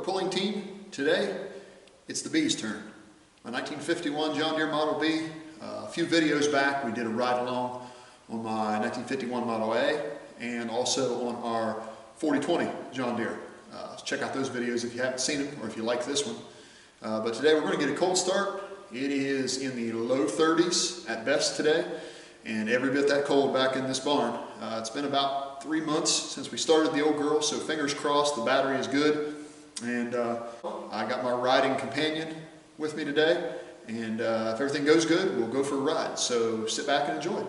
pulling team. Today, it's the B's turn. My 1951 John Deere Model B. A few videos back, we did a ride along on my 1951 Model A and also on our 4020 John Deere. Check out those videos if you haven't seen them or if you like this one. But today we're going to get a cold start. It is in the low 30s at best today, and every bit that cold back in this barn. It's been about 3 months since we started the old girl, so fingers crossed the battery is good. And I got my riding companion with me today, and if everything goes good, we'll go for a ride. So sit back and enjoy.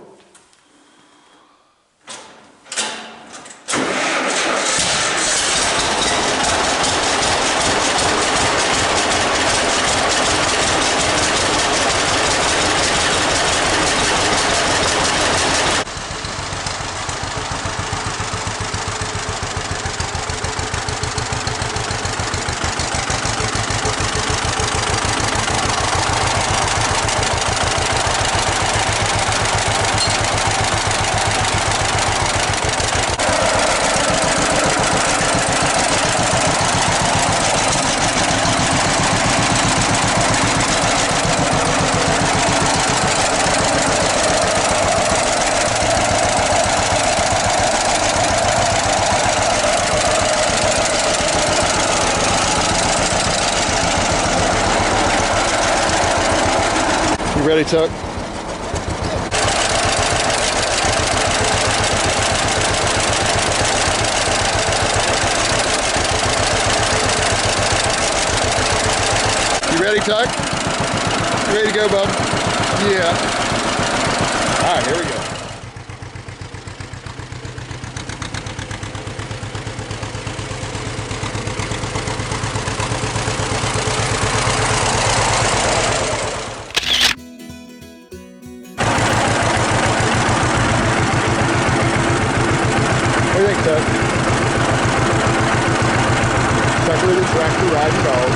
You ready, Tuck? You ready, Tuck? You ready to go, bub? Yeah. All right, here we go. What do you think, Tuck? Tucker the tractor riding dog.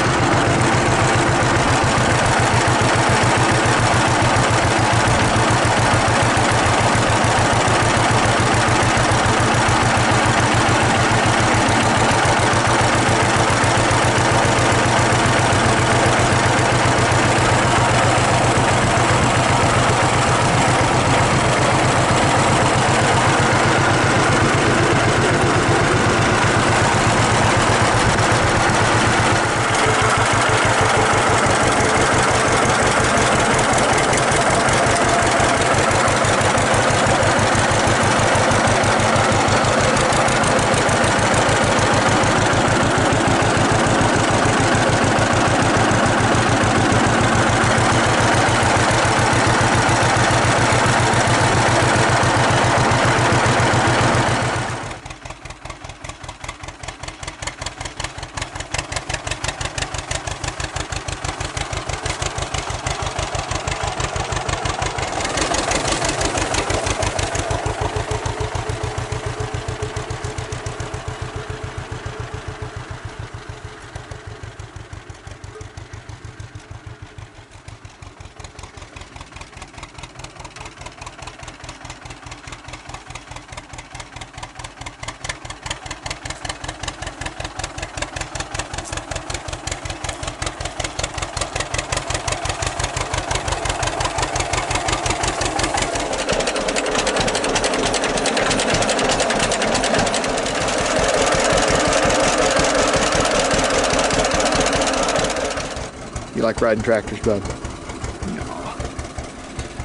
You like riding tractors, bud? No.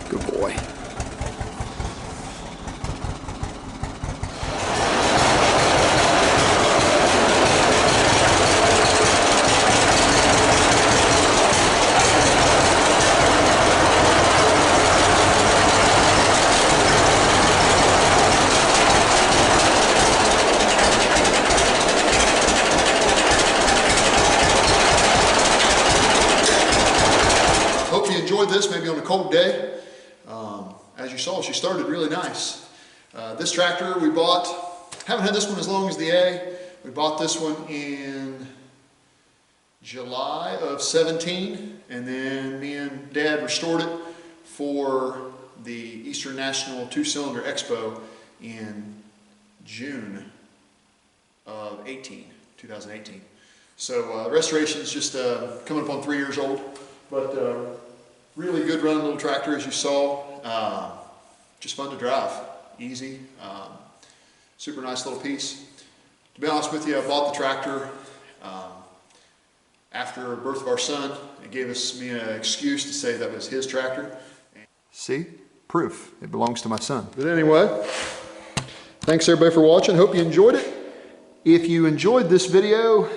Good boy. Hope you enjoyed this, maybe on a cold day. As you saw, she started really nice. This tractor we bought, haven't had this one as long as the A. We bought this one in July of 17, and then me and Dad restored it for the Eastern National 2-Cylinder Expo in June of 2018. So restoration is just coming up on 3 years old, but really good running little tractor, as you saw. Just fun to drive, easy, super nice little piece. To be honest with you, I bought the tractor after the birth of our son. It gave me an excuse to say that was his tractor. See, proof, it belongs to my son. But anyway, thanks everybody for watching. Hope you enjoyed it. If you enjoyed this video,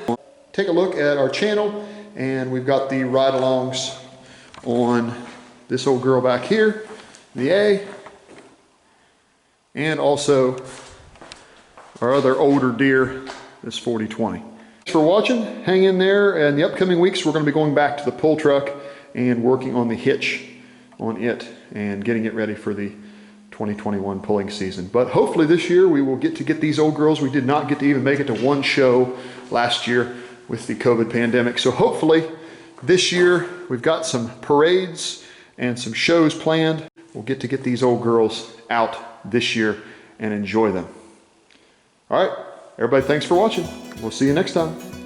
take a look at our channel, and we've got the ride-alongs on this old girl back here, the A, and also our other older Deere, this 4020. Thanks for watching. Hang in there. In the upcoming weeks, we're going to be going back to the pull truck and working on the hitch on it and getting it ready for the 2021 pulling season. But hopefully this year we will get these old girls. We did not get to even make it to one show last year with the COVID pandemic. So hopefully this year we've got some parades and some shows planned. We'll get these old girls out this year and enjoy them. All right, everybody, thanks for watching. We'll see you next time.